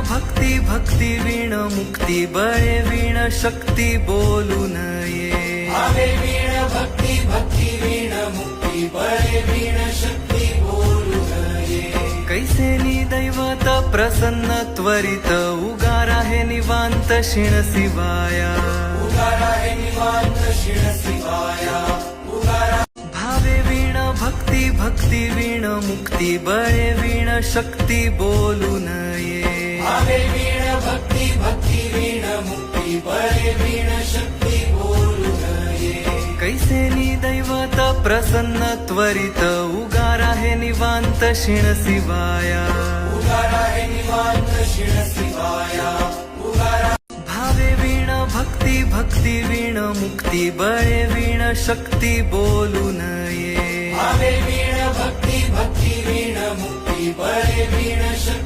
भक्ती भक्ती वीण मुक्ती बळे वीण शक्ती बोलू नये भावे वीण भक्ती भक्ती वीण मुक्ती बळे वीण शक्ती बोलू नये कैसे दैवत प्रसन्न त्वरित उगार आहे निवांत शिण शिवाया उगार आहे निवांत शिण शिवाया उगार भावे वीण भक्ती भक्ती वीण मुक्ती बळे वीण शक्ती बोलू नये भावे वीण भक्ती भक्ती वीण मुक्ती बळे वीण शक्ती बोलू नये कैसे दैवत प्रसन्न त्वरित उगार आहे निवांत शिण शिवाया उगार आहे निवांत शिण शिवाया उगार भावे वीण भक्ती भक्ती वीण मुक्ती बळे वीण शक्ती बोलू नये भावे वीण भक्ती भक्ती वीण मुक्ती बळे वीण शक्ती